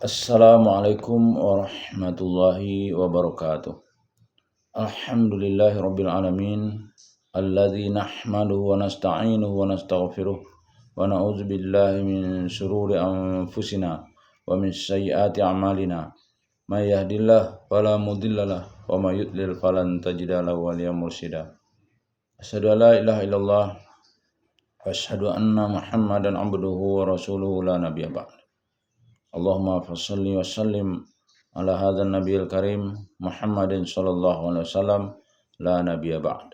Assalamualaikum warahmatullahi wabarakatuh. Alhamdulillahi rabbil alamin. Alladzi nahmaduhu wa nasta'inuhu wa nastaghfiruh wa na'udzu billahi min shururi anfusina wa min sayyiati a'malina. May yahdihillahu fala mudhillalah wa may yudlil falan tajida lahu waliyyan mursyida. Asyhadu an la ilaha illallah wa asyhadu anna Muhammadan abduhu wa rasuluhu la nabiyya ba'd. Allahumma fassalli wa sallim ala hadzal nabiyil karim Muhammadin sallallahu alaihi wasallam la nabiyya ba'd.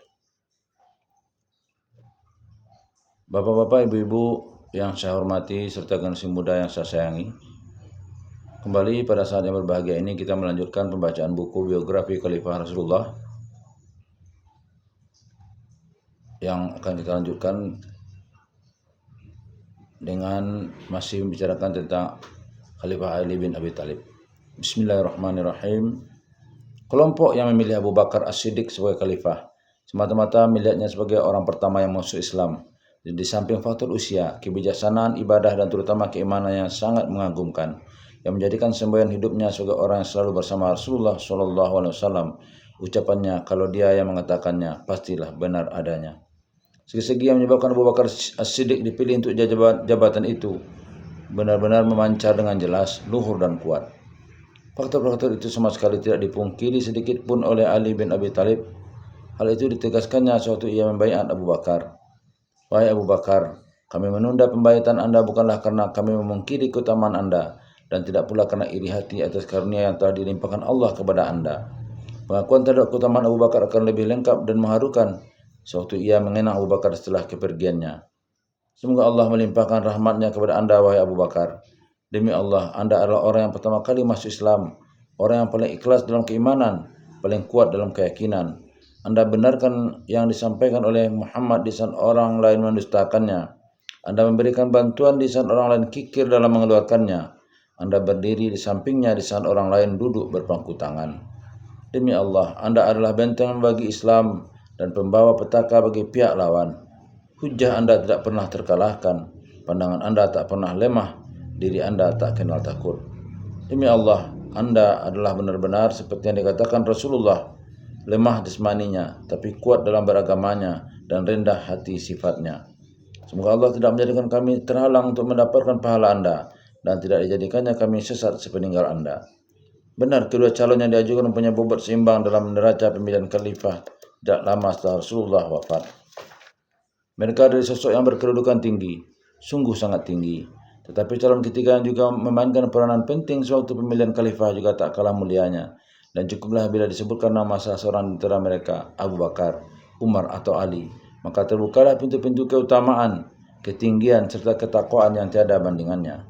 Bapak-bapak, ibu-ibu yang saya hormati serta generasi muda yang saya sayangi, kembali pada saat yang berbahagia ini kita melanjutkan pembacaan buku biografi Khalifah Rasulullah yang akan kita lanjutkan dengan masih membicarakan tentang Khalifah Ali bin Abi Thalib. Bismillahirrahmanirrahim. Kelompok yang memilih Abu Bakar As-Siddiq sebagai khalifah semata-mata melihatnya sebagai orang pertama yang masuk Islam. Di samping faktor usia, kebijaksanaan, ibadah, dan terutama keimanan yang sangat mengagumkan, yang menjadikan semboyan hidupnya sebagai orang yang selalu bersama Rasulullah SAW. Ucapannya, kalau dia yang mengatakannya, pastilah benar adanya. Segi-segi yang menyebabkan Abu Bakar As-Siddiq dipilih untuk jabatan itu benar-benar memancar dengan jelas, luhur dan kuat. Faktor-faktor itu sama sekali tidak dipungkiri sedikit pun oleh Ali bin Abi Thalib. Hal itu ditegaskannya sewaktu ia membaiat Abu Bakar. Wahai Abu Bakar, kami menunda pembaiatan Anda bukanlah karena kami memungkiri keutamaan Anda, dan tidak pula karena iri hati atas karunia yang telah dilimpahkan Allah kepada Anda. Pengakuan terhadap keutamaan Abu Bakar akan lebih lengkap dan mengharukan sewaktu ia mengenang Abu Bakar setelah kepergiannya. Semoga Allah melimpahkan rahmatnya kepada Anda, wahai Abu Bakar. Demi Allah, Anda adalah orang yang pertama kali masuk Islam, orang yang paling ikhlas dalam keimanan, paling kuat dalam keyakinan. Anda benarkan yang disampaikan oleh Muhammad di saat orang lain mendustakannya. Anda memberikan bantuan di saat orang lain kikir dalam mengeluarkannya. Anda berdiri di sampingnya di saat orang lain duduk berpangku tangan. Demi Allah, Anda adalah benteng bagi Islam dan pembawa petaka bagi pihak lawan. Hujah Anda tidak pernah terkalahkan, pandangan Anda tak pernah lemah, diri Anda tak kenal takut. Demi Allah, Anda adalah benar-benar seperti yang dikatakan Rasulullah, lemah jasmaninya, tapi kuat dalam beragamanya dan rendah hati sifatnya. Semoga Allah tidak menjadikan kami terhalang untuk mendapatkan pahala Anda, dan tidak dijadikannya kami sesat sepeninggal Anda. Benar, kedua calon yang diajukan mempunyai bobot seimbang dalam neraca pemilihan khalifah tidak lama setelah Rasulullah wafat. Mereka dari sosok yang berkedudukan tinggi, sungguh sangat tinggi. Tetapi calon ketiga yang juga memainkan peranan penting sewaktu pemilihan khalifah juga tak kalah mulianya. Dan cukuplah bila disebutkan nama salah seorang di antara mereka, Abu Bakar, Umar atau Ali, maka terbukalah pintu-pintu keutamaan, ketinggian serta ketakwaan yang tiada bandingannya.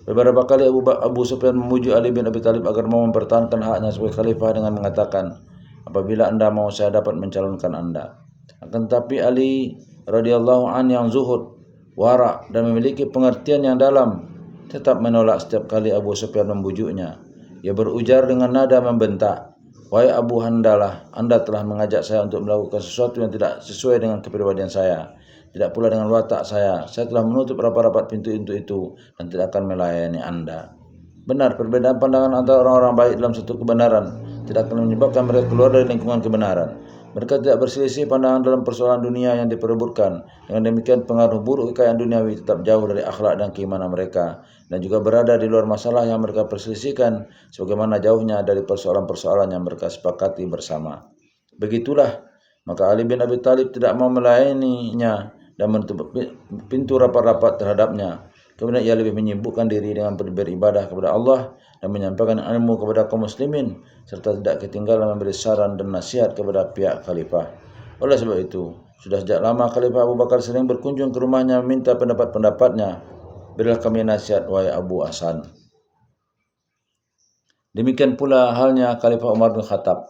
Beberapa kali Abu Sufyan memuji Ali bin Abi Thalib agar mau mempertahankan haknya sebagai khalifah dengan mengatakan, apabila Anda mau, saya dapat mencalonkan Anda. Akan tetapi Ali radhiyallahu an yang zuhud, wara, dan memiliki pengertian yang dalam, tetap menolak setiap kali Abu Sufyan membujuknya. Ia berujar dengan nada membentak, wahai Abu Handalah, Anda telah mengajak saya untuk melakukan sesuatu yang tidak sesuai dengan kepribadian saya, tidak pula dengan watak saya. Saya telah menutup rapat-rapat pintu itu dan tidak akan melayani Anda. Benar, perbedaan pandangan antara orang-orang baik dalam satu kebenaran tidak akan menyebabkan mereka keluar dari lingkungan kebenaran. Mereka tidak berselisih pandangan dalam persoalan dunia yang diperebutkan. Dengan demikian, pengaruh buruk kekayaan duniawi tetap jauh dari akhlak dan keimanan mereka, dan juga berada di luar masalah yang mereka perselisihkan, sebagaimana jauhnya dari persoalan-persoalan yang mereka sepakati bersama. Begitulah, maka Ali bin Abi Thalib tidak mau melayaninya dan menutup pintu rapat-rapat terhadapnya. Kemudian ia lebih menyibukkan diri dengan beribadah kepada Allah dan menyampaikan ilmu kepada kaum muslimin, serta tidak ketinggalan memberi saran dan nasihat kepada pihak khalifah. Oleh sebab itu, sudah sejak lama Khalifah Abu Bakar sering berkunjung ke rumahnya meminta pendapat-pendapatnya. Berilah kami nasihat, wahai Abu Hasan. Demikian pula halnya Khalifah Umar bin Khattab.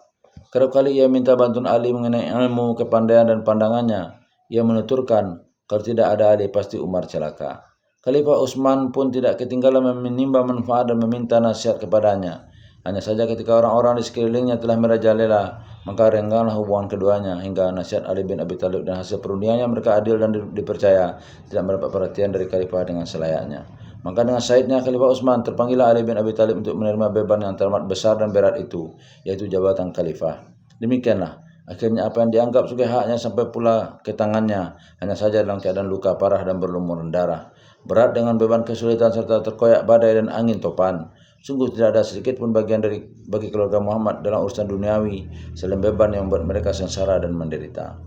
Kerap kali ia minta bantuan Ali mengenai ilmu, kepandaian, dan pandangannya. Ia menuturkan, kalau tidak ada Ali pasti Umar celaka. Khalifah Utsman pun tidak ketinggalan menimbang manfaat dan meminta nasihat kepadanya. Hanya saja ketika orang-orang di sekelilingnya telah merajalela, maka rengganglah hubungan keduanya hingga nasihat Ali bin Abi Thalib dan hasil perundingannya mereka adil dan dipercaya, tidak mendapat perhatian dari khalifah dengan selayaknya. Maka dengan syahidnya Khalifah Utsman, terpanggillah Ali bin Abi Thalib untuk menerima beban yang teramat besar dan berat itu, yaitu jabatan khalifah. Demikianlah, akhirnya apa yang dianggap sebagai haknya sampai pula ke tangannya, hanya saja dalam keadaan luka parah dan berlumuran darah. Berat dengan beban kesulitan serta terkoyak badai dan angin topan. Sungguh tidak ada sedikit pun bagian bagi keluarga Muhammad dalam urusan duniawi selain beban yang membuat mereka sengsara dan menderita.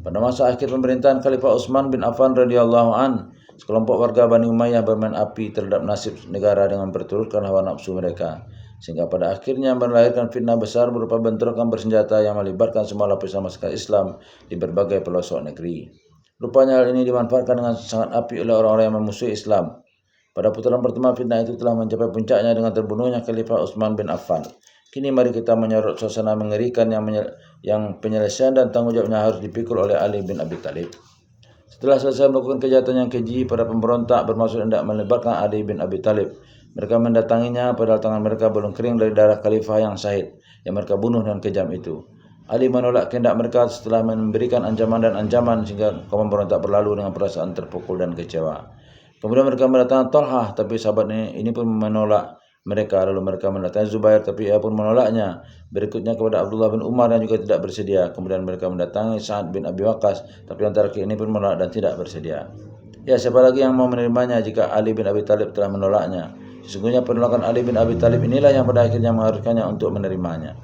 Pada masa akhir pemerintahan Khalifah Utsman bin Affan radhiyallahu an, sekelompok warga Bani Umayyah bermain api terhadap nasib negara dengan berturutkan hawa nafsu mereka, sehingga pada akhirnya melahirkan fitnah besar berupa bentrokan bersenjata yang melibatkan semua lapisan masyarakat Islam di berbagai pelosok negeri. Rupanya hal ini dimanfaatkan dengan sangat api oleh orang-orang yang memusuhi Islam. Pada putaran pertama fitnah itu telah mencapai puncaknya dengan terbunuhnya Khalifah Utsman bin Affan. Kini mari kita menyorot suasana mengerikan yang penyelesaian dan tanggung jawabnya harus dipikul oleh Ali bin Abi Thalib. Setelah selesai melakukan kejahatan yang keji, para pemberontak bermaksud hendak melebatkan Ali bin Abi Thalib. Mereka mendatanginya padahal tangan mereka belum kering dari darah khalifah yang syahid yang mereka bunuh dengan kejam itu. Ali menolak kehendak mereka setelah memberikan ancaman dan ancaman sehingga kaum pemberontak berlalu dengan perasaan terpukul dan kecewa. Kemudian mereka mendatangi Talhah, tapi sahabat ini pun menolak mereka. Lalu mereka mendatangi Zubair, tapi ia pun menolaknya. Berikutnya kepada Abdullah bin Umar yang juga tidak bersedia. Kemudian mereka mendatangi Sa'ad bin Abi Waqqas, tapi yang terakhir ini pun menolak dan tidak bersedia. Ya, siapa lagi yang mau menerimanya jika Ali bin Abi Thalib telah menolaknya? Sesungguhnya penolakan Ali bin Abi Thalib inilah yang pada akhirnya mengharuskannya untuk menerimanya.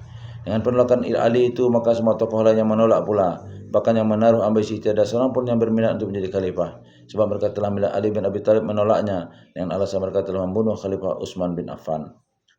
Dengan penolakan Ali itu, maka semua tokoh lain yang menolak pula. Bahkan yang menaruh ambisi tiada seorang pun yang berminat untuk menjadi khalifah. Sebab mereka telah melihat Ali bin Abi Thalib menolaknya dengan alasan mereka telah membunuh Khalifah Utsman bin Affan.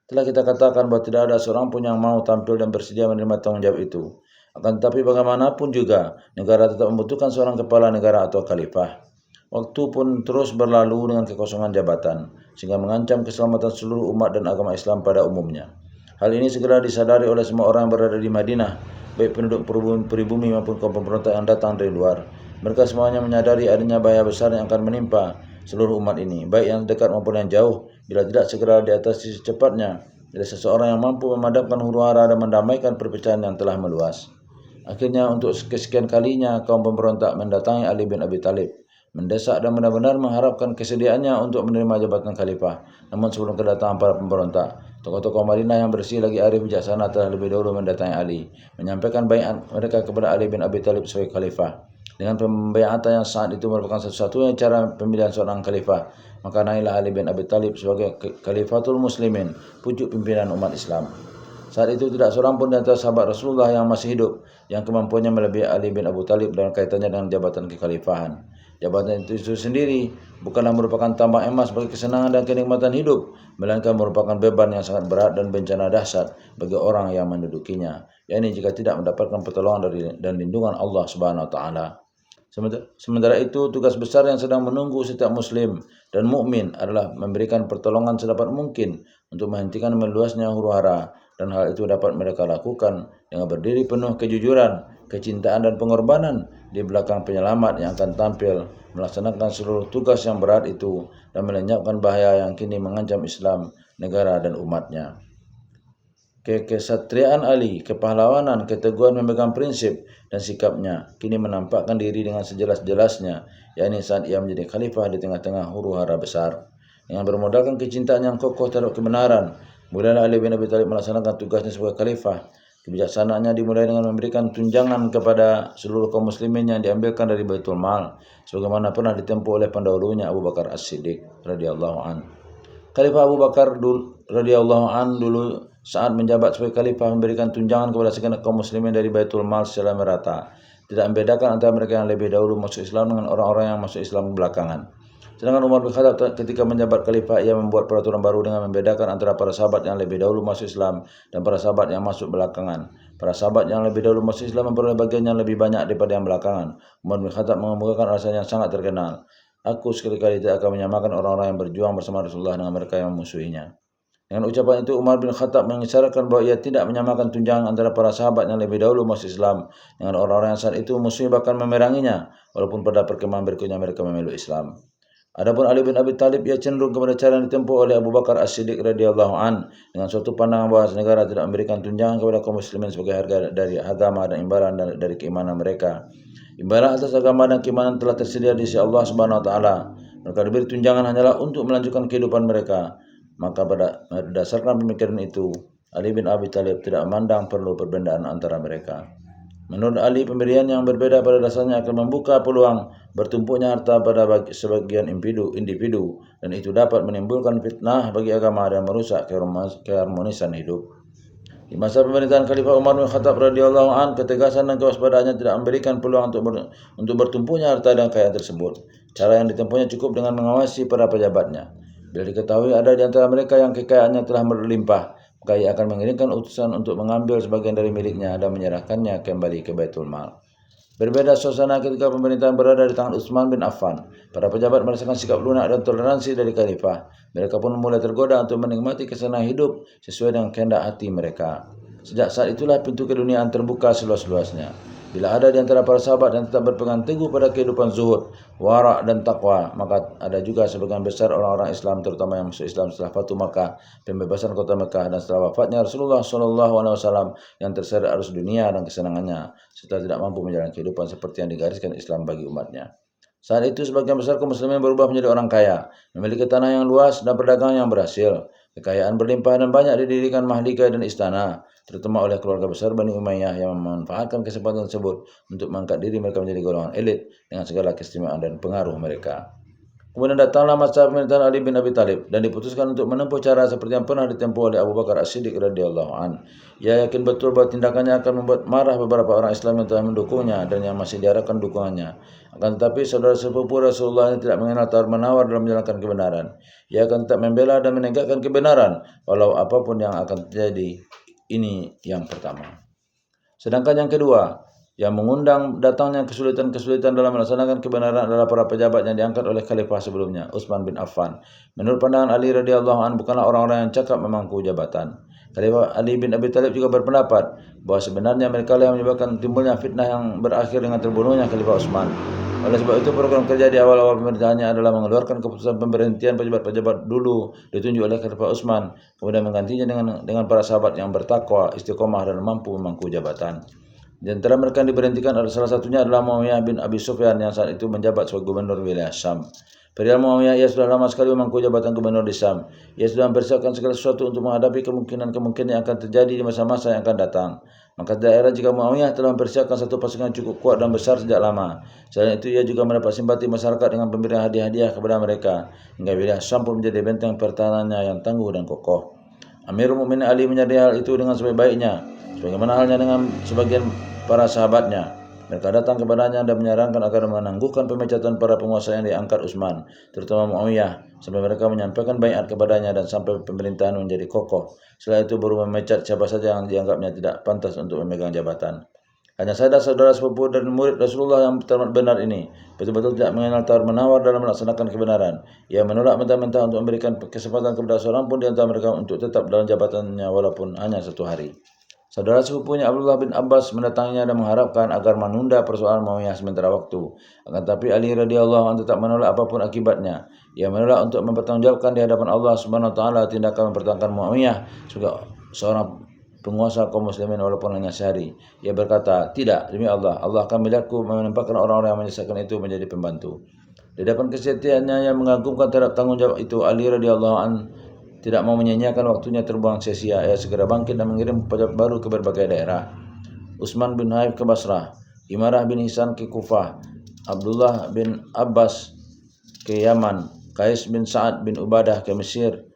Telah kita katakan bahwa tidak ada seorang pun yang mau tampil dan bersedia menerima tanggung jawab itu. Akan tetapi bagaimanapun juga, negara tetap membutuhkan seorang kepala negara atau khalifah. Waktu pun terus berlalu dengan kekosongan jabatan, sehingga mengancam keselamatan seluruh umat dan agama Islam pada umumnya. Hal ini segera disadari oleh semua orang yang berada di Madinah, baik penduduk pribumi maupun kaum pemberontak yang datang dari luar. Mereka semuanya menyadari adanya bahaya besar yang akan menimpa seluruh umat ini, baik yang dekat maupun yang jauh, bila tidak segera diatasi secepatnya oleh seseorang yang mampu memadamkan huru-hara dan mendamaikan perpecahan yang telah meluas. Akhirnya untuk kesekian kalinya kaum pemberontak mendatangi Ali bin Abi Thalib, mendesak dan benar-benar mengharapkan kesediaannya untuk menerima jabatan khalifah. Namun sebelum kedatangan para pemberontak, tokoh-tokoh Madinah yang bersih lagi arif bijaksana telah lebih dahulu mendatangi Ali, menyampaikan baiat mereka kepada Ali bin Abi Thalib sebagai khalifah. Dengan pembaiatan yang saat itu merupakan satu-satunya cara pemilihan seorang khalifah, maka naiklah Ali bin Abi Thalib sebagai Khalifatul Muslimin, pucuk pimpinan umat Islam. Saat itu tidak seorang pun di antara sahabat Rasulullah yang masih hidup yang kemampuannya melebihi Ali bin Abi Thalib dalam kaitannya dengan jabatan kekhalifahan. Jabatan itu sendiri bukanlah merupakan tambang emas bagi kesenangan dan kenikmatan hidup, melainkan merupakan beban yang sangat berat dan bencana dahsyat bagi orang yang mendudukinya, yakni jika tidak mendapatkan pertolongan dan lindungan Allah Subhanahu wa taala. Sementara itu, tugas besar yang sedang menunggu setiap muslim dan mukmin adalah memberikan pertolongan sedapat mungkin untuk menghentikan meluasnya huru-hara, dan hal itu dapat mereka lakukan dengan berdiri penuh kejujuran, kecintaan dan pengorbanan di belakang penyelamat yang akan tampil melaksanakan seluruh tugas yang berat itu dan melenyapkan bahaya yang kini mengancam Islam, negara dan umatnya. Kesatriaan Ali, kepahlawanan, keteguhan memegang prinsip dan sikapnya kini menampakkan diri dengan sejelas-jelasnya, yakni saat ia menjadi khalifah di tengah-tengah huru-hara besar. Dengan bermodalkan kecintaan yang kokoh terhadap kebenaran, mulailah Ali bin Abi Thalib melaksanakan tugasnya sebagai khalifah. Kebijaksanaannya dimulai dengan memberikan tunjangan kepada seluruh kaum muslimin yang diambilkan dari Baitul Mal, sebagaimana pernah ditempuh oleh pendahulunya Abu Bakar As-Siddiq radhiyallahu an. Khalifah Abu Bakar radhiyallahu an dulu saat menjabat sebagai khalifah memberikan tunjangan kepada segenap kaum muslimin dari Baitul Mal secara merata, tidak membedakan antara mereka yang lebih dahulu masuk Islam dengan orang-orang yang masuk Islam belakangan. Sedangkan Umar bin Khattab ketika menjabat khalifah, ia membuat peraturan baru dengan membedakan antara para sahabat yang lebih dahulu masuk Islam dan para sahabat yang masuk belakangan. Para sahabat yang lebih dahulu masuk Islam memperoleh bagian yang lebih banyak daripada yang belakangan. Umar bin Khattab mengemukakan alasan yang sangat terkenal. Aku sekali-kali tidak akan menyamakan orang-orang yang berjuang bersama Rasulullah dengan mereka yang memusuhinya. Dengan ucapan itu, Umar bin Khattab mengisyaratkan bahwa ia tidak menyamakan tunjangan antara para sahabat yang lebih dahulu masuk Islam dengan orang-orang yang saat itu musuh bahkan memeranginya, walaupun pada perkembangan berikutnya mereka memeluk Islam. Adapun Ali bin Abi Thalib, ia cenderung kepada cara yang ditempuh oleh Abu Bakar As-Siddiq radhiyallahu an dengan suatu pandangan bahwa negara tidak memberikan tunjangan kepada kaum muslimin sebagai harga dari agama dan imbalan dari keimanan mereka. Imbalan atas agama dan keimanan telah tersedia di sisi Allah Subhanahu wa taala. Mereka diberi tunjangan hanyalah untuk melanjutkan kehidupan mereka. Maka berdasarkan pemikiran itu, Ali bin Abi Thalib tidak memandang perlu perbedaan antara mereka. Menurut Ali, pemberian yang berbeda pada dasarnya akan membuka peluang bertumpuknya harta pada sebagian individu, dan itu dapat menimbulkan fitnah bagi agama dan merusak keharmonisan hidup. Di masa pemerintahan Khalifah Umar bin Khattab radhiyallahu an, ketegasan dan kewaspadaannya tidak memberikan peluang untuk bertumpunya harta dan kekayaan tersebut. Cara yang ditempuhnya cukup dengan mengawasi para pejabatnya. Bila diketahui ada di antara mereka yang kekayaannya telah berlimpah, maka ia akan mengirimkan utusan untuk mengambil sebagian dari miliknya dan menyerahkannya kembali ke Baitul Mal. Berbeda suasana ketika pemerintahan berada di tangan Utsman bin Affan. Para pejabat merasakan sikap lunak dan toleransi dari khalifah. Mereka pun mulai tergoda untuk menikmati kesenangan hidup sesuai dengan kehendak hati mereka. Sejak saat itulah pintu keduniaan terbuka seluas-luasnya. Bila ada di antara para sahabat yang tetap berpegang teguh pada kehidupan zuhud, wara' dan takwa, maka ada juga sebagian besar orang-orang Islam, terutama yang masuk Islam setelah Fatu Makkah, pembebasan kota Mekah, dan setelah wafatnya Rasulullah SAW yang terseret arus dunia dan kesenangannya, serta tidak mampu menjalani kehidupan seperti yang digariskan Islam bagi umatnya. Saat itu sebagian besar kaum muslimin berubah menjadi orang kaya, memiliki tanah yang luas dan perdagangan yang berhasil. Kekayaan berlimpah dan banyak didirikan mahlika dan istana, terutama oleh keluarga besar Bani Umayyah yang memanfaatkan kesempatan tersebut untuk mengangkat diri mereka menjadi golongan elit dengan segala keistimewaan dan pengaruh mereka. Kemudian datanglah masa pemerintahan Ali bin Abi Thalib dan diputuskan untuk menempuh cara seperti yang pernah ditempuh oleh Abu Bakar As-Siddiq radhiyallahu an. Ia yakin betul bahwa tindakannya akan membuat marah beberapa orang Islam yang telah mendukungnya dan yang masih diharapkan dukungannya. Akan tetapi saudara sepupu Rasulullah ini tidak mengenal tawar-menawar dalam menjalankan kebenaran. Ia akan tetap membela dan menegakkan kebenaran walau apapun yang akan terjadi. Ini yang pertama. Sedangkan yang kedua, yang mengundang datangnya kesulitan-kesulitan dalam melaksanakan kebenaran adalah para pejabat yang diangkat oleh khalifah sebelumnya, Utsman bin Affan. Menurut pandangan Ali radhiyallahu an, bukanlah orang-orang yang cakap memangku jabatan. Khalifah Ali bin Abi Thalib juga berpendapat bahwa sebenarnya mereka yang menyebabkan timbulnya fitnah yang berakhir dengan terbunuhnya Khalifah Utsman. Oleh sebab itu, program kerja di awal-awal pemerintahannya adalah mengeluarkan keputusan pemberhentian pejabat-pejabat dulu ditunjuk oleh Khalifah Utsman, kemudian menggantinya dengan para sahabat yang bertakwa, istiqomah dan mampu memangku jabatan. Di antara mereka yang diberhentikan adalah salah satunya adalah Muawiyah bin Abi Sufyan yang saat itu menjabat sebagai gubernur wilayah Syam. Perihal Muawiyah, ia sudah lama sekali memangku jabatan gubernur di Syam. Ia sudah mempersiapkan segala sesuatu untuk menghadapi kemungkinan-kemungkinan yang akan terjadi di masa-masa yang akan datang. Maka daerah jika Muawiyah telah mempersiapkan satu pasukan cukup kuat dan besar sejak lama. Selain itu, ia juga mendapat simpati masyarakat dengan pemberian hadiah-hadiah kepada mereka, hingga wilayah Syam pun menjadi benteng pertahanannya yang tangguh dan kokoh. Amirul Mukminin Ali menyadari hal itu dengan sebaik-baiknya, sebagaimana halnya dengan sebagian para sahabatnya. Mereka datang kepadanya dan menyarankan agar menangguhkan pemecatan para penguasa yang diangkat Utsman, terutama Muawiyah, sampai mereka menyampaikan baiat kepadanya dan sampai pemerintahan menjadi kokoh. Setelah itu baru memecat siapa saja yang dianggapnya tidak pantas untuk memegang jabatan. Hanya saudara sepupu dan murid Rasulullah yang teramat benar ini betul-betul tidak mengenal tawar-menawar dalam melaksanakan kebenaran. Ia menolak mentah-mentah untuk memberikan kesempatan kepada seorang pun di antara mereka untuk tetap dalam jabatannya walaupun hanya 1 hari. Saudara sepupunya Abdullah bin Abbas mendatanginya dan mengharapkan agar menunda persoalan Muawiyah sementara waktu. Akan tetapi Ali radhiyallahu anhu tetap menolak apapun akibatnya. Ia menolak untuk mempertanggungjawabkan di hadapan Allah Subhanahu wa taala tindakan mempertahankan Muawiyah sebagai seorang penguasa kaum muslimin walaupun hanya sehari. Ia berkata, "Tidak, demi Allah, Allah akan melihatku menempatkan orang-orang yang menyelesaikan itu menjadi pembantu." Di hadapan kesetiaannya yang mengagumkan terhadap tanggung jawab itu, Ali radhiyallahu anhu tidak mau menyia-nyiakan waktunya terbuang sia-sia. Ia segera bangkit dan mengirim pejabat baru ke berbagai daerah. Utsman bin Hanif ke Basrah, Imarah bin Hisan ke Kufah, Abdullah bin Abbas ke Yaman, Qais bin Sa'ad bin Ubadah ke Mesir,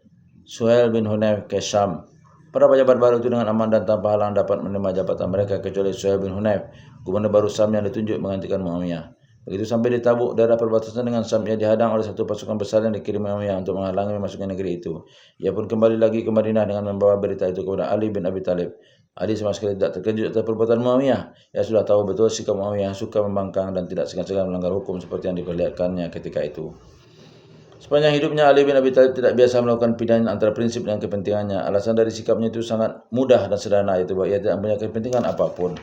Suhail bin Hunayf ke Syam. Para pejabat baru itu dengan aman dan tanpa halang dapat menerima jabatan mereka kecuali Suhail bin Hunayf, gubernur baru Syam yang ditunjuk menggantikan Muawiyah. Begitu sampai di Tabuk, daerah perbatasan dengan Syam, ia dihadang oleh satu pasukan besar yang dikirim Muawiyah untuk menghalangi masuknya negeri itu. Ia pun kembali lagi ke Madinah dengan membawa berita itu kepada Ali bin Abi Thalib. Ali sama sekali tidak terkejut atas perbuatan Muawiyah. Ia sudah tahu betul sikap Muawiyah suka membangkang dan tidak segan-segan melanggar hukum seperti yang diperlihatkannya ketika itu. Sepanjang hidupnya, Ali bin Abi Thalib tidak biasa melakukan pilihan antara prinsip dan kepentingannya. Alasan dari sikapnya itu sangat mudah dan sederhana, yaitu bahwa ia tidak punya kepentingan apapun.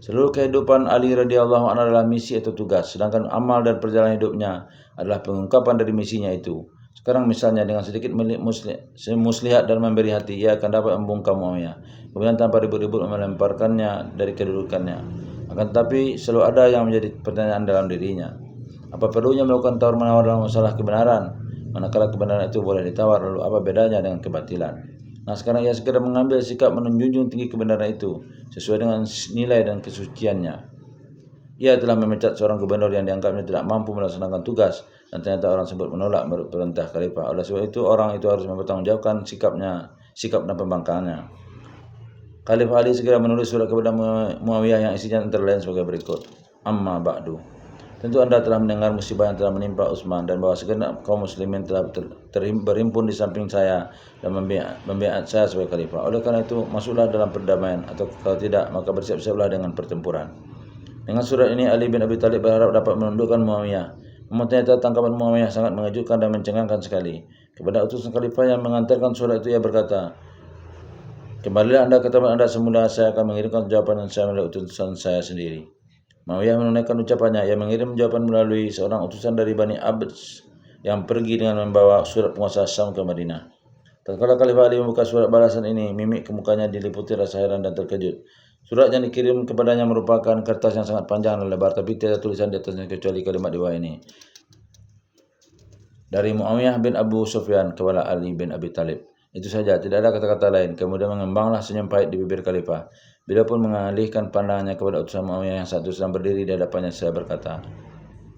Seluruh kehidupan Ali radhiyallahu anhu adalah misi atau tugas, sedangkan amal dan perjalanan hidupnya adalah pengungkapan dari misinya itu. Sekarang misalnya dengan sedikit muslihat dan memberi hati, ia akan dapat membungkam Muawiyah, kemudian tanpa ribut-ribut melemparkannya dari kedudukannya. Akan tetapi selalu ada yang menjadi pertanyaan dalam dirinya. Apa perlunya melakukan tawar-menawar dalam masalah kebenaran? Manakala kebenaran itu boleh ditawar, lalu apa bedanya dengan kebatilan? Nah, sekarang ia segera mengambil sikap menjunjung tinggi kebenaran itu sesuai dengan nilai dan kesuciannya. Ia telah memecat seorang gubernur yang dianggapnya tidak mampu melaksanakan tugas, dan ternyata orang tersebut menolak perintah khalifah. Oleh sebab itu, orang itu harus mempertanggungjawabkan sikap dan pembangkangannya. Khalifah Ali segera menulis surat kepada Muawiyah yang isinya antara lain sebagai berikut. Amma ba'du. Tentu Anda telah mendengar musibah yang telah menimpa Utsman dan bahwa segenap kaum muslimin telah berhimpun di samping saya dan membiat saya sebagai khalifah. Oleh karena itu, masuklah dalam perdamaian, atau kalau tidak, maka bersiap-siaplah dengan pertempuran. Dengan surat ini, Ali bin Abi Thalib berharap dapat menundukkan Muawiyah. Namun ternyata tangkapan Muawiyah sangat mengejutkan dan mencengangkan sekali. Kepada utusan khalifah yang mengantarkan surat itu, ia berkata, "Kembalilah Anda ke tempat Anda semula, saya akan mengirimkan jawaban saya melalui utusan saya sendiri." Muawiyah menunaikan ucapannya. Ia mengirim jawaban melalui seorang utusan dari Bani Abs yang pergi dengan membawa surat penguasa Syam ke Madinah. Tatkala Khalifah Ali membuka surat balasan ini, mimik kemukanya diliputi rasa heran dan terkejut. Surat yang dikirim kepadanya merupakan kertas yang sangat panjang dan lebar, tapi tiada tulisan di atasnya kecuali kalimat di bawah ini. Dari Muawiyah bin Abu Sufyan kepada Ali bin Abi Thalib. Itu saja, tidak ada kata-kata lain. Kemudian mengembanglah senyum pahit di bibir khalifah. Bila pun mengalihkan pandangannya kepada utusan Muawiyah yang satu sedang berdiri di hadapannya, saya berkata,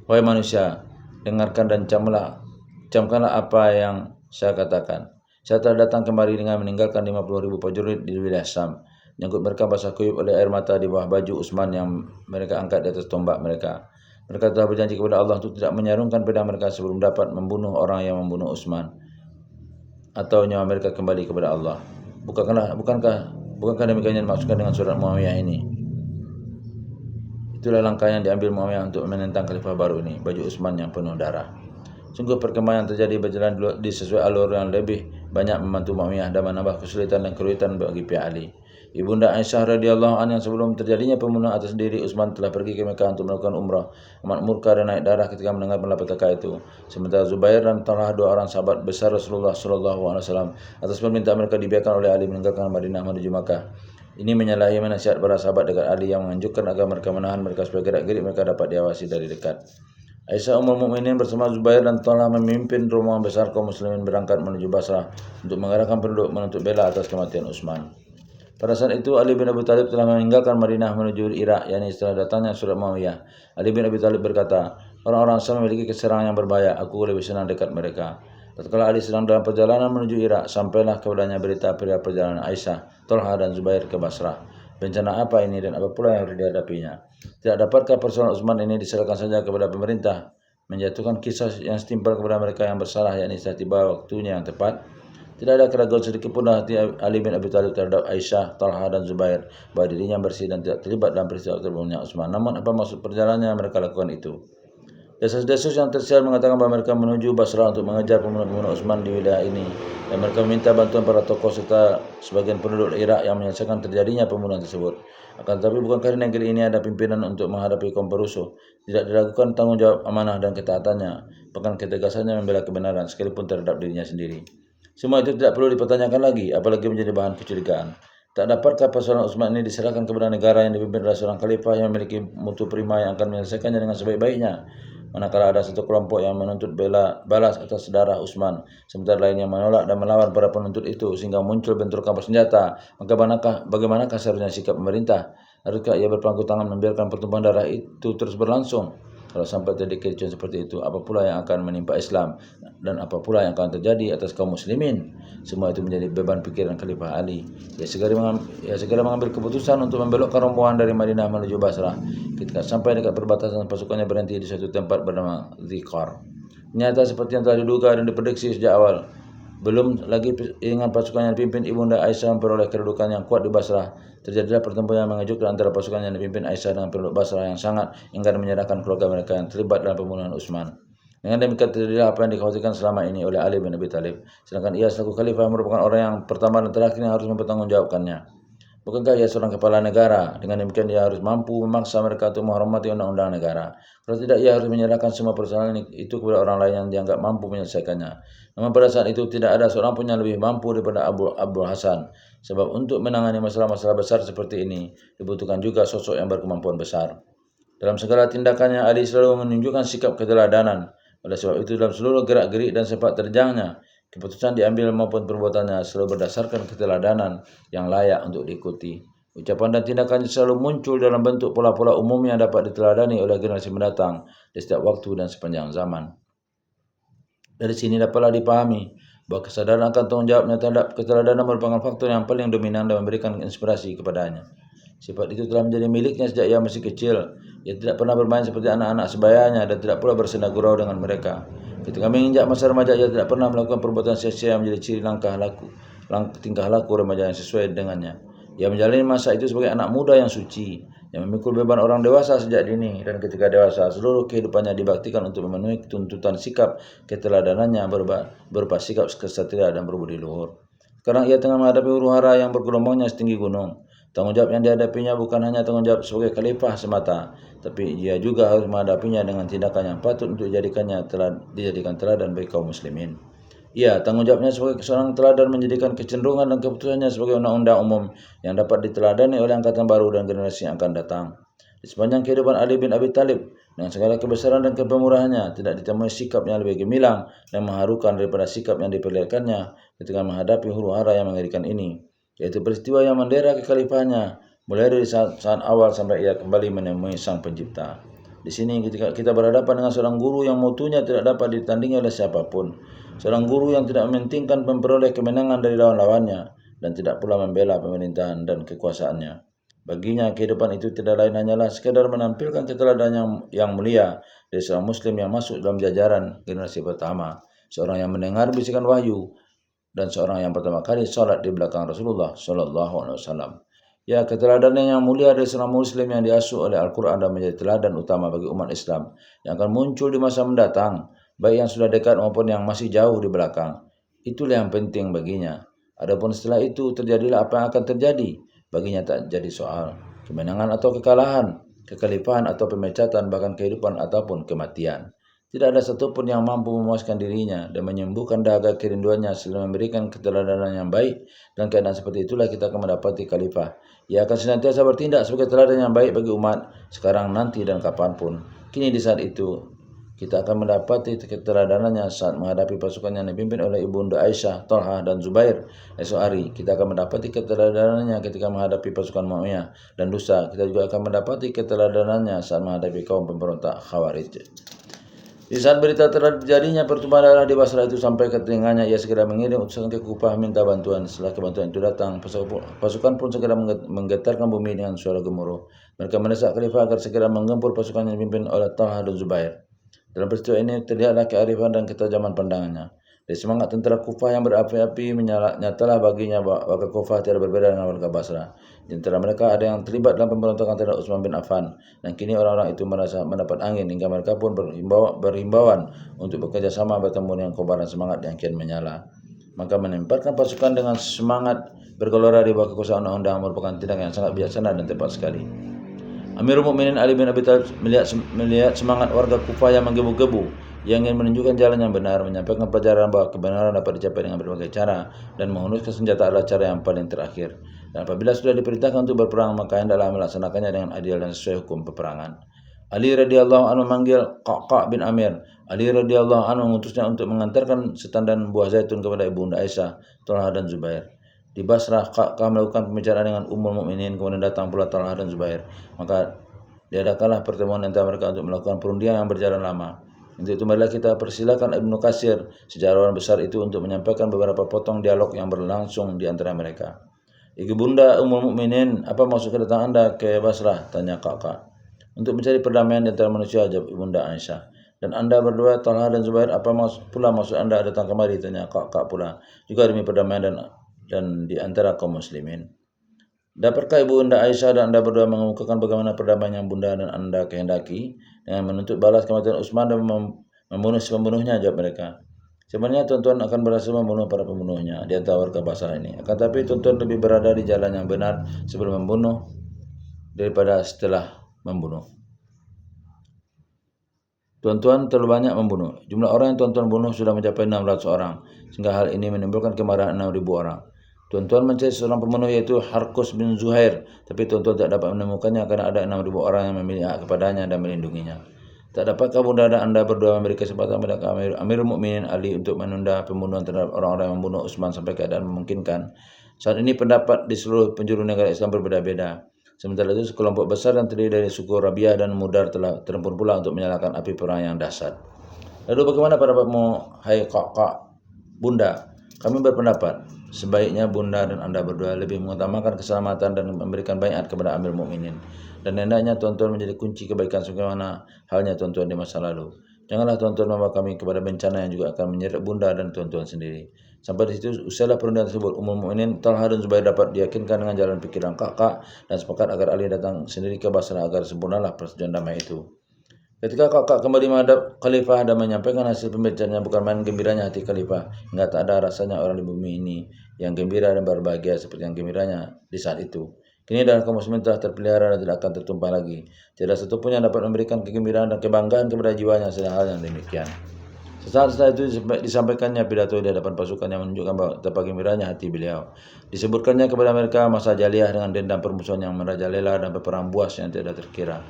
"Wahai manusia, dengarkan dan camkanlah apa yang saya katakan. Saya telah datang kemari dengan meninggalkan 50.000 prajurit di wilayah Syam. Menyangkut mereka basah kuyup oleh air mata di bawah baju Utsman yang mereka angkat di atas tombak mereka. Mereka telah berjanji kepada Allah untuk tidak menyarungkan pedang mereka sebelum dapat membunuh orang yang membunuh Utsman, atau nyawa mereka kembali kepada Allah. Bukankah demikian yang dimaksudkan dengan surat Muawiyah ini? Itulah langkah yang diambil Muawiyah untuk menentang khalifah baru ini, baju Utsman yang penuh darah. Sungguh perkembangan yang terjadi berjalan di sesuai alur yang lebih banyak membantu Muawiyah dan menambah kesulitan dan kerumitan bagi pihak Ali. Ibunda Aisyah radhiyallahu anha yang sebelum terjadinya pembunuhan atas diri Utsman telah pergi ke Mekah untuk melakukan umrah. Amat murka dan naik darah ketika mendengar malapetaka itu. Sementara Zubair dan Talhah, dua orang sahabat besar Rasulullah SAW, atas permintaan mereka dibiarkan oleh Ali meninggalkan Madinah menuju Makkah. Ini menyalahi nasihat para sahabat dekat Ali yang menganjurkan agar mereka menahan mereka supaya gerak-gerik mereka dapat diawasi dari dekat. Aisyah Ummul Mukminin bersama Zubair dan Talhah memimpin rombongan besar kaum muslimin berangkat menuju Basrah untuk mengarahkan penduduk menuntut bela atas kematian Utsman. Pada saat itu Ali bin Abi Thalib telah meninggalkan Madinah menuju Irak, yakni setelah datangnya surat Muawiyah. Ali bin Abi Thalib berkata, "Orang-orang Syam memiliki keserangan yang berbahaya, aku lebih senang dekat mereka." Tatkala Ali sedang dalam perjalanan menuju Irak, sampailah kepadanya berita perjalanan Aisyah, Talha dan Zubair ke Basrah. Bencana apa ini dan apa pula yang harus dihadapinya? Tidak dapatkah persoalan Utsman ini diserahkan saja kepada pemerintah, menjatuhkan kisah yang setimpal kepada mereka yang bersalah, yakni setelah tiba waktunya yang tepat? Tidak ada keraguan sedikit pun hati Ali bin Abi Thalib terhadap Aisyah, Talha dan Zubair bahwa dirinya bersih dan tidak terlibat dalam peristiwa terbunuhnya Utsman. Namun apa maksud perjalanannya mereka lakukan itu? Desas-desus yang tersiar mengatakan bahwa mereka menuju Basrah untuk mengejar pembunuh-pembunuh Utsman di wilayah ini, dan mereka meminta bantuan para tokoh serta sebagian penduduk Irak yang menyelesaikan terjadinya pembunuhan tersebut. Akan tetapi bukankah di negeri ini ada pimpinan untuk menghadapi kaum perusuh? Tidak diragukan tanggung jawab amanah dan ketaatannya, bahkan ketegasannya membela kebenaran sekalipun terhadap dirinya sendiri. Semua itu tidak perlu dipertanyakan lagi, apalagi menjadi bahan kecurigaan. Tak dapatkah persoalan Utsman ini diserahkan kepada negara yang dipimpin oleh seorang khalifah yang memiliki mutu prima yang akan menyelesaikannya dengan sebaik-baiknya? Manakala ada satu kelompok yang menuntut balas atas darah Utsman, sementara lain yang menolak dan melawan para penuntut itu sehingga muncul bentrokan bersenjata, maka bagaimanakah seharusnya sikap pemerintah? Haruskah ia berpangku tangan membiarkan pertumpahan darah itu terus berlangsung? Kalau sampai terjadi kericuan seperti itu, apa pula yang akan menimpa Islam dan apa pula yang akan terjadi atas kaum muslimin? Semua itu menjadi beban pikiran Khalifah Ali. Ia segera mengambil keputusan untuk membelokkan rombongan dari Madinah menuju Basrah. Ketika sampai dekat perbatasan, pasukannya berhenti di suatu tempat bernama Zikar. Ternyata seperti yang telah diduga dan diprediksi sejak awal, belum lagi dengan pasukan yang dipimpin Ibunda Aisyah memperoleh kedudukan yang kuat di Basrah, terjadilah pertempuran yang mengejutkan antara pasukan yang dipimpin Aisyah dengan penduduk Basrah yang sangat enggan menyerahkan keluarga mereka yang terlibat dalam pembunuhan Utsman. Dengan demikian terjadilah apa yang dikhawatirkan selama ini oleh Ali bin Abi Thalib, sedangkan ia selaku khalifah merupakan orang yang pertama dan terakhir yang harus mempertanggungjawabkannya. Bukankah ia seorang kepala negara? Dengan demikian ia harus mampu memaksa mereka untuk menghormati undang-undang negara. Kalau tidak, ia harus menyerahkan semua persoalan itu kepada orang lain yang dianggap mampu menyelesaikannya. Namun pada saat itu tidak ada seorang pun yang lebih mampu daripada Abu Hasan. Sebab untuk menangani masalah-masalah besar seperti ini dibutuhkan juga sosok yang berkemampuan besar. Dalam segala tindakannya, Ali selalu menunjukkan sikap keteladanan. Oleh sebab itu, dalam seluruh gerak-gerik dan sepak terjangnya, keputusan diambil maupun perbuatannya selalu berdasarkan keteladanan yang layak untuk diikuti. Ucapan dan tindakannya selalu muncul dalam bentuk pola-pola umum yang dapat diteladani oleh generasi mendatang di setiap waktu dan sepanjang zaman. Dari sini dapatlah dipahami bahwa kesadaran akan tanggung jawabnya terhadap keteladanan merupakan faktor yang paling dominan dan memberikan inspirasi kepadanya. Sifat itu telah menjadi miliknya sejak ia masih kecil. Ia tidak pernah bermain seperti anak-anak sebayanya dan tidak pula bersenda gurau dengan mereka. Ketika menginjak masa remaja, ia tidak pernah melakukan perbuatan sia-sia yang menjadi ciri tingkah laku remaja yang sesuai dengannya. Ia menjalani masa itu sebagai anak muda yang suci, yang memikul beban orang dewasa sejak dini, dan ketika dewasa seluruh kehidupannya dibaktikan untuk memenuhi tuntutan sikap keteladanannya berupa sikap kesatria dan berbudi luhur. Sekarang ia tengah menghadapi huru-hara yang bergelombangnya setinggi gunung. Tanggung jawab yang dihadapinya bukan hanya tanggung jawab sebagai khalifah semata, tapi ia juga harus menghadapinya dengan tindakan yang patut untuk dijadikan teladan bagi kaum muslimin. Ya, tanggung jawabnya sebagai seorang teladan menjadikan kecenderungan dan keputusannya sebagai undang-undang umum yang dapat diteladani oleh angkatan baru dan generasi yang akan datang. Di sepanjang kehidupan Ali bin Abi Thalib, dengan segala kebesaran dan kepemurahannya, tidak ditemui sikap yang lebih gemilang dan mengharukan daripada sikap yang diperlihatkannya ketika menghadapi huru-hara yang mengerikan ini, yaitu peristiwa yang mendera kekhalifahannya, mulai dari saat awal sampai ia kembali menemui Sang Pencipta. Di sini ketika kita berhadapan dengan seorang guru yang mutunya tidak dapat ditandingi oleh siapapun, seorang guru yang tidak mementingkan memperoleh kemenangan dari lawan-lawannya dan tidak pula membela pemerintahan dan kekuasaannya. Baginya kehidupan itu tidak lain hanyalah sekadar menampilkan keteladanan yang mulia dari seorang muslim yang masuk dalam jajaran generasi pertama, seorang yang mendengar bisikan wahyu dan seorang yang pertama kali salat di belakang Rasulullah Shallallahu Alaihi Wasallam. Ya, keteladanan yang mulia dari seorang muslim yang diasuh oleh Al-Quran dan menjadi teladan utama bagi umat Islam yang akan muncul di masa mendatang, baik yang sudah dekat maupun yang masih jauh di belakang. Itulah yang penting baginya. Adapun setelah itu terjadilah apa yang akan terjadi, baginya tak jadi soal kemenangan atau kekalahan, kekhalifahan atau pemecatan, bahkan kehidupan ataupun kematian. Tidak ada satupun yang mampu memuaskan dirinya dan menyembuhkan dahaga kerinduannya selain memberikan keteladanan yang baik. Dan keadaan seperti itulah kita akan mendapati khalifah. Ia akan senantiasa bertindak sebagai teladan yang baik bagi umat, sekarang, nanti, dan kapanpun. Kini di saat itu, kita akan mendapati keteladanannya saat menghadapi pasukan yang dipimpin oleh Ibunda Aisyah, Talha, dan Zubair. Esok hari, kita akan mendapati keteladanannya ketika menghadapi pasukan Muawiyah. Dan lusa, kita juga akan mendapati keteladanannya saat menghadapi kaum pemberontak Khawarij. Di saat berita terjadinya pertumpahan darah di Basrah itu sampai ke telinganya, ia segera mengirim utusan ke Kufah minta bantuan. Setelah kebantuan itu datang, pasukan pun segera menggetarkan bumi dengan suara gemuruh. Mereka mendesak khalifah agar segera menggempur pasukan yang dipimpin oleh Talha dan Zubair. Dalam peristiwa ini terlihatlah kearifan dan ketajaman pandangannya. Dari semangat tentara Kufah yang berapi-api, nyatalah baginya warga Kufah tidak berbeda dengan warga Basrah. Di antara mereka ada yang terlibat dalam pemberontakan terhadap Utsman bin Affan, dan kini orang-orang itu merasa mendapat angin hingga mereka pun berhimbauan untuk bekerja sama bertemu dengan kobaran semangat yang kian menyala. Maka menempatkan pasukan dengan semangat bergelora di bawah kekuasaan undang-undang merupakan tindakan yang sangat bijaksana dan tepat sekali. Amirul Mukminin Ali bin Abi Thalib melihat semangat warga Kufah yang menggebu-gebu, yang ingin menunjukkan jalan yang benar, menyampaikan pelajaran bahwa kebenaran dapat dicapai dengan berbagai cara, dan menghunuskan senjata adalah cara yang paling terakhir. Dan apabila sudah diperintahkan untuk berperang, maka hendaklah melaksanakannya dengan adil dan sesuai hukum peperangan. Ali radhiyallahu anhu memanggil Qa'qa' bin Amir. Ali radhiyallahu anhu mengutusnya untuk mengantarkan setandan buah zaitun kepada Ibunda Aisyah, Talha, dan Zubair. Di Basrah, Qa'qa' melakukan pembicaraan dengan Ummul Mukminin, kemudian datang pula Talha dan Zubair. Maka diadakanlah pertemuan antara mereka untuk melakukan perundingan yang berjalan lama. Untuk itu marilah kita persilakan Ibnu Katsir, sejarawan besar itu, untuk menyampaikan beberapa potong dialog yang berlangsung di antara mereka. Ibunda Ummul Mukminin, apa maksud kedatangan Anda ke Basrah? Tanya Qa'qa'. Untuk mencari perdamaian di antara manusia, jawab Ibunda Aisyah. Dan Anda berdua, Talha dan Zubair, apa pula maksud Anda datang kemari? Tanya Qa'qa' pula. Juga demi perdamaian dan di antara kaum muslimin. Dapatkah Ibunda Aisyah dan Anda berdua mengemukakan bagaimana perdamaian yang Bunda dan Anda kehendaki dengan menuntut balas kematian Utsman dan membunuh si pembunuhnya? Jawab mereka. Sebenarnya tuan-tuan akan berhasil membunuh para pembunuhnya di antara warga Basrah ini. Akan tapi tuan-tuan lebih berada di jalan yang benar sebelum membunuh daripada setelah membunuh. Tuan-tuan terlalu banyak membunuh. Jumlah orang yang tuan-tuan bunuh sudah mencapai 600 orang, sehingga hal ini menimbulkan kemarahan 6.000 orang. Tuan-tuan mencari seorang pemenuh yaitu Harkus bin Zuhair, tapi tuan-tuan tak dapat menemukannya karena ada 6.000 orang yang memiliki hak kepadanya dan melindunginya. Tak dapatkah bunda dan anda berdua memberi kesempatan kepada Amirul Mukminin Ali untuk menunda pembunuhan terhadap orang-orang yang membunuh Utsman sampai keadaan memungkinkan? Saat ini pendapat di seluruh penjuru negara Islam berbeda-beda. Sementara itu, sekelompok besar yang terdiri dari suku Rabiah dan Mudar telah terhimpun pula untuk menyalakan api perang yang dahsyat. Lalu bagaimana pendapatmu, hai kakak, bunda? Kami berpendapat, sebaiknya bunda dan anda berdua lebih mengutamakan keselamatan dan memberikan baiat kepada Amir Mukminin. Dan hendaknya tuan-tuan menjadi kunci kebaikan sebagaimana halnya tuan-tuan di masa lalu. Janganlah tuan-tuan membawa kami kepada bencana yang juga akan menyeret bunda dan tuan-tuan sendiri. Sampai di situ usailah perundingan tersebut. Ummul Mukminin Talha dan Zubair dapat diyakinkan dengan jalan pikiran kakak dan sepakat agar Ali datang sendiri ke Basrah agar sempurnalah persetujuan damai itu. Ketika kakak kembali menghadap khalifah dan menyampaikan hasil pembicaraannya, bukan main gembiranya hati khalifah, hingga tak ada rasanya orang di bumi ini yang gembira dan berbahagia seperti yang gembiranya di saat itu. Kini darah kaum muslimin telah terpelihara dan tidak akan tertumpah lagi. Tidak satu pun yang dapat memberikan kegembiraan dan kebanggaan kepada jiwanya sedang hal yang demikian. Sesaat setelah itu disampaikannya pidato di hadapan pasukan yang menunjukkan bahwa betapa gembiranya hati beliau. Disebutkannya kepada mereka masa jahiliyah dengan dendam permusuhan yang merajalela dan peperang buas yang tidak terkira.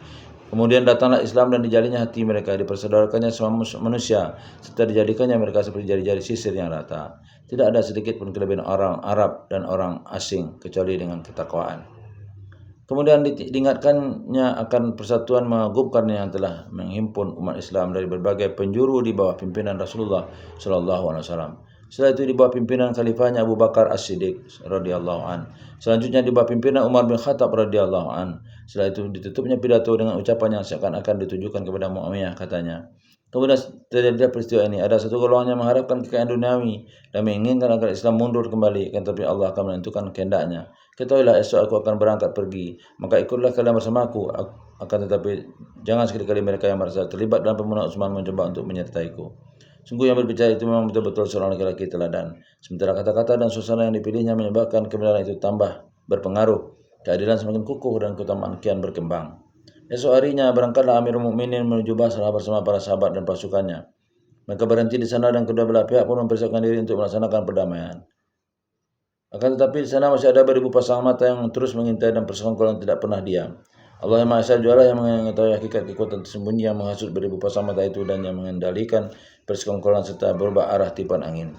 Kemudian datanglah Islam dan dijalinya hati mereka, dipersaudarakannya semua manusia, serta dijadikannya mereka seperti jari-jari sisir yang rata. Tidak ada sedikit pun kelebihan orang Arab dan orang asing, kecuali dengan ketakwaan. Kemudian diingatkannya akan persatuan mengagumkan yang telah menghimpun umat Islam dari berbagai penjuru di bawah pimpinan Rasulullah SAW. Setelah itu di bawah pimpinan khalifahnya Abu Bakar As-Siddiq radhiyallahu an. Selanjutnya di bawah pimpinan Umar bin Khattab radhiyallahu an. Setelah itu ditutupnya pidato dengan ucapan yang seakan-akan ditujukan kepada Muawiyah, katanya. Kemudian terjadi peristiwa ini. Ada satu golongan yang mengharapkan kekayaan duniawi dan menginginkan agar Islam mundur kembali, tetapi Allah akan menentukan kehendaknya. Ketahuilah, esok aku akan berangkat pergi, maka ikutlah kalian bersamaku. Akan tetapi jangan sekali-kali mereka yang merasa terlibat dalam pembunuhan Utsman mencoba untuk menyertaiku. Sungguh yang berbicara itu memang betul-betul seorang laki-laki teladan. Sementara kata-kata dan suasana yang dipilihnya menyebabkan kebenaran itu tambah berpengaruh. Keadilan semakin kukuh dan keutamaan kian berkembang. Esok harinya berangkatlah Amirul Mukminin menuju Basrah bersama para sahabat dan pasukannya. Mereka berhenti di sana dan kedua belah pihak pun mempersiapkan diri untuk melaksanakan perdamaian. Akan tetapi di sana masih ada beribu pasang mata yang terus mengintai dan persekongkolan tidak pernah diam. Allah yang Maha Esa juara yang mengetahui hakikat kekuatan tersembunyi yang menghasut beribu pasang mata itu dan yang mengendalikan persekongkolan serta berubah arah tiupan angin.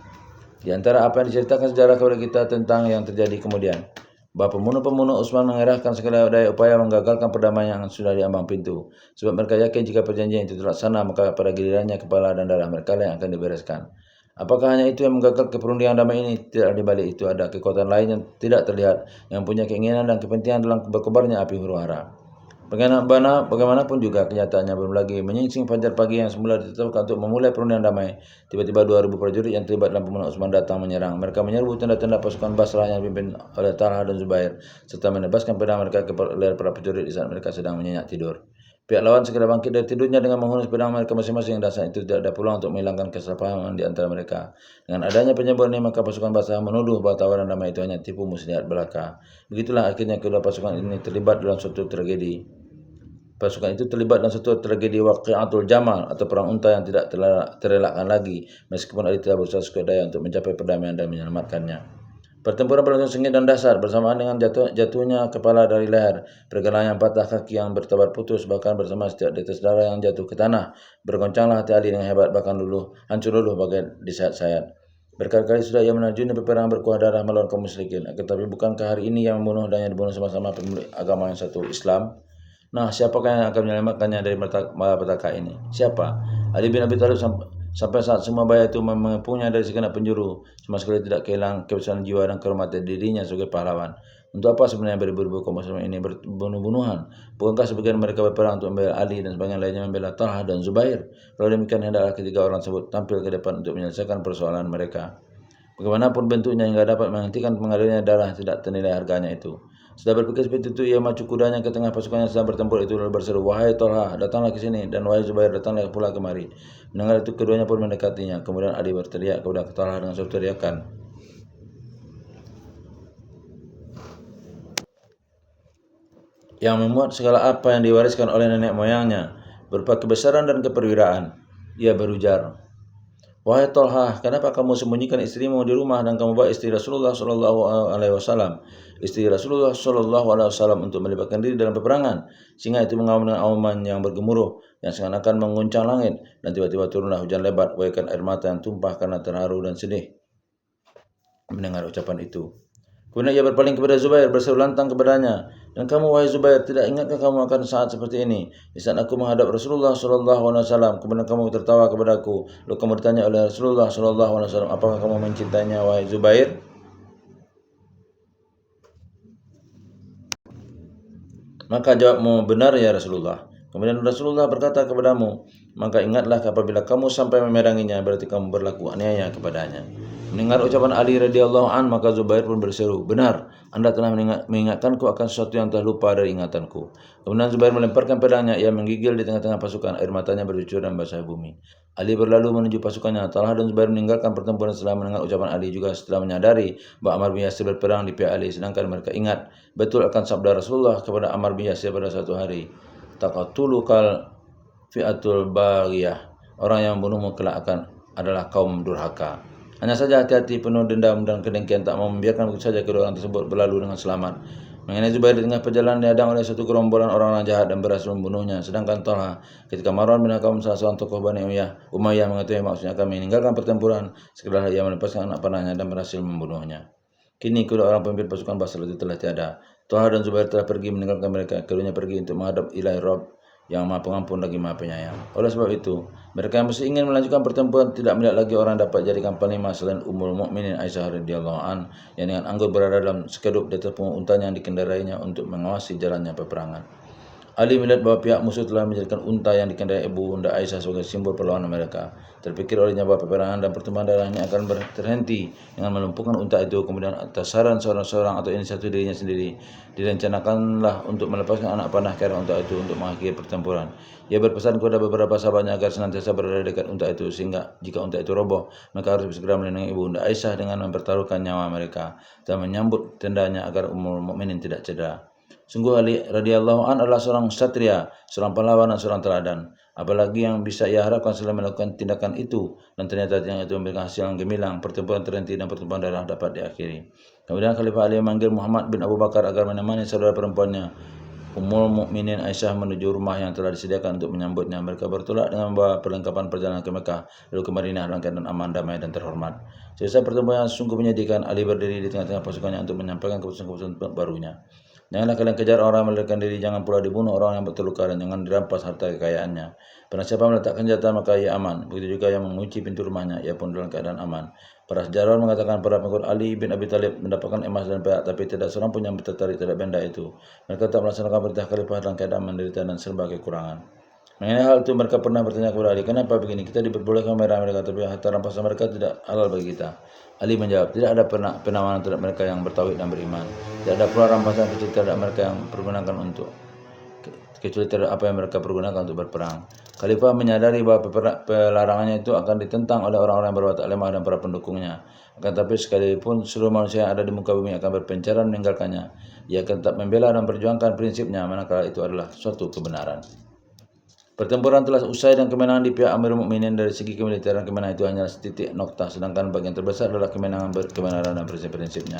Di antara apa yang diceritakan sejarah kepada kita tentang yang terjadi kemudian, bahwa pembunuh-pembunuh Utsman mengerahkan segala daya upaya menggagalkan perdamaian yang sudah diambang pintu. Sebab mereka yakin jika perjanjian itu terlaksana, maka pada gilirannya kepala dan darah mereka yang akan dibereskan. Apakah hanya itu yang menggagalkan perundingan damai ini? Tidak, di balik itu ada kekuatan lain yang tidak terlihat, yang punya keinginan dan kepentingan dalam berkobarnya api huru-hara. Bagaimanapun juga kenyataannya belum lagi menyingsing fajar pagi yang semula ditetapkan untuk memulai perundingan damai. Tiba-tiba 2.000 prajurit yang terlibat dalam pembunuhan Utsman datang menyerang. Mereka menyerbu tenda-tenda pasukan Basrah yang dipimpin oleh Talha dan Zubair, serta menebaskan pedang mereka ke leher para prajurit di saat mereka sedang menyenyak tidur. Pihak lawan segera bangkit dari tidurnya dengan menghunus pedang mereka masing-masing, dan saat itu tidak ada peluang untuk menghilangkan kesalahpahaman di antara mereka. Dengan adanya penyebab ini, maka pasukan Basrah menuduh bahwa tawaran damai itu hanya tipu muslihat belaka. Begitulah akhirnya kedua pasukan ini terlibat dalam suatu tragedi. Pasukan itu terlibat dalam suatu tragedi Waqiatul Jamal atau perang unta yang tidak terelakkan lagi, meskipun Ali telah berusaha sekuat daya untuk mencapai perdamaian dan menyelamatkannya. Pertempuran berlangsung sengit dan dahsyat bersamaan dengan jatuhnya kepala dari leher, pergelangan patah, kaki yang bertabar putus, bahkan bersama setiap tetes darah yang jatuh ke tanah. Bergoncanglah hati Ali dengan hebat, bahkan hancur luluh bagai disayat-sayat. Berkali-kali sudah ia menerjuni peperangan berkuah darah melawan kaum musyrikin. Tetapi bukankah hari ini yang membunuh dan yang dibunuh sama-sama pemilik agama yang satu, Islam? Nah, siapakah yang akan menyelamatkannya dari malapetaka ini? Siapa? Ali bin Abi Thalib sampai saat semua bahaya itu mengepungnya dari segenap penjuru, sama sekali tidak kehilangan kebesaran jiwa dan kehormatan dirinya sebagai pahlawan. Untuk apa sebenarnya beribu-ribu kaum muslimin ini berbunuh-bunuhan? Bukankah sebagian mereka berperang untuk membela Ali dan sebagian lainnya membela Talha dan Zubair? Kalau demikian, hendaklah ketiga orang tersebut tampil ke depan untuk menyelesaikan persoalan mereka. Bagaimanapun bentuknya hingga dapat menghentikan mengalirnya darah tidak ternilai harganya itu. Sudah berpikir seperti itu, ia maju kudanya ke tengah pasukannya sedang bertempur itu lalu berseru, "Wahai Talha, datanglah ke sini, dan wahai Zubair, datanglah pula kemari." Mendengar itu keduanya pun mendekatinya. Kemudian Ali berteriak kepada Talha dengan suatu teriakan yang memuat segala apa yang diwariskan oleh nenek moyangnya berupa kebesaran dan keperwiraan. Ia berujar, Wahai Tolha, kenapa kamu sembunyikan istrimu di rumah dan kamu bawa istri Rasulullah Shallallahu Alaihi Wasallam, istri Rasulullah Shallallahu Alaihi Wasallam untuk melibatkan diri dalam peperangan, sehingga itu mengaum dengan auman yang bergemuruh yang seakan-akan mengguncang langit, dan tiba-tiba turunlah hujan lebat, bagaikan air mata yang tumpah karena terharu dan sedih mendengar ucapan itu. Kemudian ia berpaling kepada Zubair, berseru lantang kepadanya, dan kamu wahai Zubair, tidak ingatkah kamu akan saat seperti ini, di saat aku menghadap Rasulullah Shallallahu Alaihi Wasallam, kemudian kamu tertawa kepadaku, lalu kamu ditanya oleh Rasulullah Shallallahu Alaihi Wasallam, apakah kamu mencintainya wahai Zubair? Maka jawabmu, benar ya Rasulullah. Kemudian Rasulullah berkata kepadamu, maka ingatlah apabila kamu sampai memeranginya, berarti kamu berlaku aniaya kepadanya. Mendengar ucapan Ali radhiyallahu an, maka Zubair pun berseru, benar, Anda telah mengingatkanku akan sesuatu yang telah lupa dari ingatanku. Kemudian Zubair melemparkan pedangnya, ia menggigil di tengah-tengah pasukan, air matanya bercucur dan basah bumi. Ali berlalu menuju pasukannya. Talha dan Zubair meninggalkan pertempuran setelah mendengar ucapan Ali, juga setelah menyadari bahwa Ammar bin Yasir berperang di pihak Ali, sedangkan mereka ingat betul akan sabda Rasulullah kepada Ammar bin Yasir pada suatu hari, taqatulukal fi'atul baghiyah, orang yang membunuhmu kelak akan adalah kaum durhaka. Hanya saja hati-hati penuh dendam dan kedengkian tak mau membiarkan begitu saja kedua orang tersebut berlalu dengan selamat. Mengenai Zubair, di tengah perjalanan dihadang oleh satu gerombolan orang-orang jahat dan berhasil membunuhnya. Sedangkan Talha, ketika Marwan bin Hakam, salah seorang tokoh Bani Umayyah mengetahui maksudnya kami meninggalkan pertempuran, segeralah ia melepaskan anak panahnya dan berhasil membunuhnya. Kini kedua orang pemimpin pasukan Basra itu telah tiada. Talha dan Zubair telah pergi meninggalkan mereka. Keduanya pergi untuk menghadap Ilahi Rabb yang Maha Pengampun lagi Maha Penyayang. Oleh sebab itu, mereka yang masih ingin melanjutkan pertempuran tidak melihat lagi orang dapat jadikan panglima selain Ummul Mukminin Aisyah radhiyallahu an, yang dengan anggun berada dalam sekedup di atas punggung untanya yang dikendarainya untuk mengawasi jalannya peperangan. Ali melihat bahwa pihak musuh telah menjadikan unta yang dikendarai ibu Bunda Aisyah sebagai simbol perlawanan mereka. Terpikir olehnya bahwa peperangan dan pertemuan darahnya akan terhenti dengan melumpuhkan unta itu. Kemudian atas saran seorang-seorang atau inisiatif dirinya sendiri, direncanakanlah untuk melepaskan anak panah ke arah unta itu untuk mengakhiri pertempuran. Ia berpesan kepada beberapa sahabatnya agar senantiasa berada dekat unta itu, sehingga jika unta itu roboh, mereka harus segera melindungi ibu Bunda Aisyah dengan mempertaruhkan nyawa mereka dan menyambut tendanya agar Ummul Mukminin tidak cedera. Sungguh Ali radhiyallahu an adalah seorang satria, seorang pahlawan dan seorang teladan. Apalagi yang bisa ia harapkan setelah melakukan tindakan itu, dan ternyata yang itu memberikan hasil yang gemilang, pertempuran terhenti dan pertumpahan darah dapat diakhiri. Kemudian Khalifah Ali memanggil Muhammad bin Abu Bakar agar menemani saudara perempuannya Ummul Mukminin Aisyah menuju rumah yang telah disediakan untuk menyambutnya. Mereka bertolak dengan membawa perlengkapan perjalanan ke Mekah, lalu ke Madinah dalam keadaan aman, damai dan terhormat. Selesai pertemuan yang sungguh menyedihkan, Ali berdiri di tengah-tengah pasukannya untuk menyampaikan keputusan-keputusan barunya. Janganlah kalian kejar orang yang melarikan diri, jangan pula dibunuh orang yang terluka, dan jangan dirampas harta kekayaannya. Barang siapa meletakkan senjata maka ia aman. Begitu juga yang mengunci pintu rumahnya, ia pun dalam keadaan aman. Para sejarawan mengatakan para pengikut Ali bin Abi Thalib mendapatkan emas dan perak, tapi tidak seorang pun yang tertarik terhadap benda itu. Mereka tak melaksanakan perintah khalifah dalam keadaan menderita dan serba kekurangan. Mengenai hal itu mereka pernah bertanya kepada Ali, kenapa begini? Kita diperbolehkan mereka, tapi harta rampasan mereka tidak halal bagi kita. Ali menjawab, tidak ada penawanan terhadap mereka yang bertauhid dan beriman. Tidak ada pula rampasan kecil terhadap mereka yang pergunakan untuk kecuali terhadap apa yang mereka pergunakan untuk berperang. Khalifah menyadari bahwa pelarangannya itu akan ditentang oleh orang-orang yang berwatak lemah dan para pendukungnya. Akan tetapi sekalipun seluruh manusia yang ada di muka bumi akan berpencaran meninggalkannya, ia akan tetap membela dan perjuangkan prinsipnya manakala itu adalah suatu kebenaran. Pertempuran telah usai dan kemenangan di pihak Amirul Mukminin. Dari segi kemiliteran, kemenangan itu hanyalah setitik nokta, sedangkan bagian terbesar adalah kemenangan kebenaran dan prinsip-prinsipnya.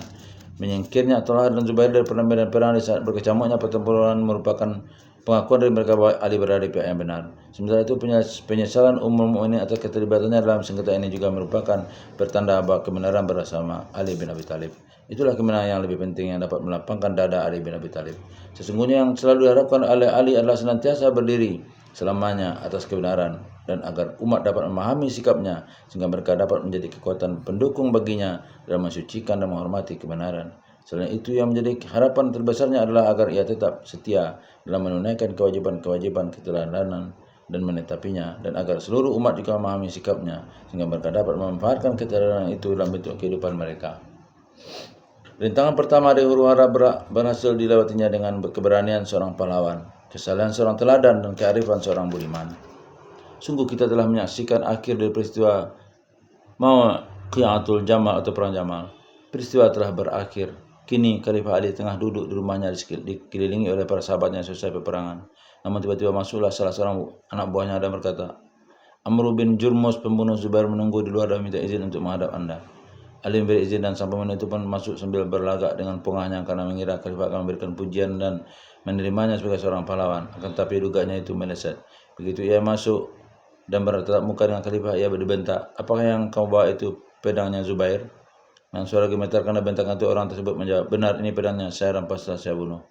Menyingkirnya Talha dan Zubair dari perang di saat berkecamuknya pertempuran merupakan pengakuan dari mereka bahwa Ali berada di pihak yang benar. Sementara itu penyesalan Ummul Mukminin atas keterlibatannya dalam sengketa ini juga merupakan pertanda bahwa kebenaran bersama Ali bin Abi Thalib. Itulah kemenangan yang lebih penting yang dapat melapangkan dada Ali bin Abi Thalib. Sesungguhnya yang selalu diharapkan oleh Ali adalah senantiasa berdiri selamanya atas kebenaran, dan agar umat dapat memahami sikapnya sehingga mereka dapat menjadi kekuatan pendukung baginya dalam mensucikan dan menghormati kebenaran. Selain itu, yang menjadi harapan terbesarnya adalah agar ia tetap setia dalam menunaikan kewajiban-kewajiban keteladanan dan menetapinya, dan agar seluruh umat juga memahami sikapnya sehingga mereka dapat memanfaatkan keteladanan itu dalam bentuk kehidupan mereka. Rintangan pertama dari huru-hara berhasil dilewatinya dengan keberanian seorang pahlawan, kesalahan seorang teladan, dan kearifan seorang budiman. Sungguh kita telah menyaksikan akhir dari peristiwa Mauqiatul Jamal atau Perang Jamal. Peristiwa telah berakhir. Kini Khalifah Ali tengah duduk di rumahnya dikelilingi oleh para sahabatnya selesai peperangan. Namun tiba-tiba masuklah salah seorang anak buahnya dan berkata, Amr bin Jurmus, pembunuh Zubair, menunggu di luar dan minta izin untuk menghadap Anda. Ali memberi izin dan sang pembunuh itu pun masuk sambil berlagak dengan pungahnya karena mengira khalifah akan memberikan pujian dan menerimanya sebagai seorang pahlawan. Akan tetapi duganya itu meleset. Begitu ia masuk dan bertatap muka dengan khalifah, ia dibentak, "Apakah yang kau bawa itu pedangnya Zubair?" Dengan suara gemetar karena bentakan itu, orang tersebut menjawab, "Benar, ini pedangnya, saya rampas setelah saya bunuh."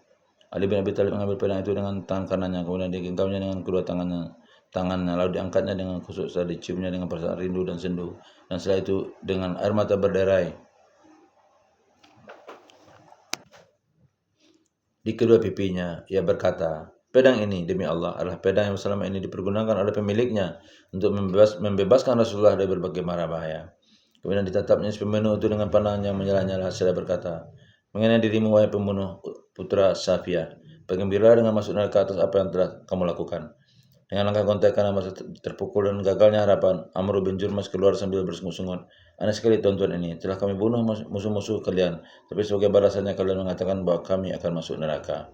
Ali bin Abi Thalib mengambil pedang itu dengan tangan kanannya, kemudian digenggamnya dengan kedua tangannya, lalu diangkatnya dengan kusuk setelah diciumnya dengan perasaan rindu dan sendu, dan setelah itu dengan air mata berderai di kedua pipinya. Ia berkata, "Pedang ini, demi Allah, adalah pedang yang selama ini dipergunakan oleh pemiliknya untuk membebaskan Rasulullah dari berbagai mara bahaya." Kemudian ditatapnya si pembunuh itu dengan pandangan yang menyala-nyala. Saya berkata, "Mengenai dirimu, wahai pembunuh putra Safiyah, bergembira dengan masuk neraka atas apa yang telah kamu lakukan." Dengan langkah gontakan yang merasa terpukul dan gagalnya harapan, Amr bin Jurmas keluar sambil bersungut-sungut. "Aneh sekali tuan-tuan ini, telah kami bunuh musuh-musuh kalian, tapi sebagai balasannya kalian mengatakan bahwa kami akan masuk neraka."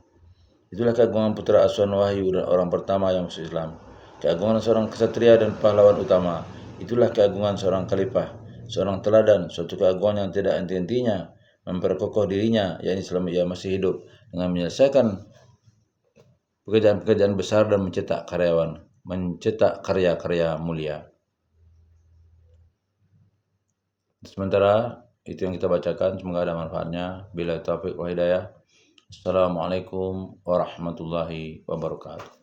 Itulah keagungan putra Aswan Wahyu dan orang pertama yang masuk Islam. Keagungan seorang kesatria dan pahlawan utama. Itulah keagungan seorang khalifah, seorang teladan, suatu keagungan yang tidak henti-hentinya memperkokoh dirinya, yakni selama ia masih hidup, dengan menyelesaikan pekerjaan-pekerjaan besar dan mencetak karya-karya mulia. Sementara itu yang kita bacakan, semoga ada manfaatnya. Bila taufiq wa hidayah. Assalamualaikum warahmatullahi wabarakatuh.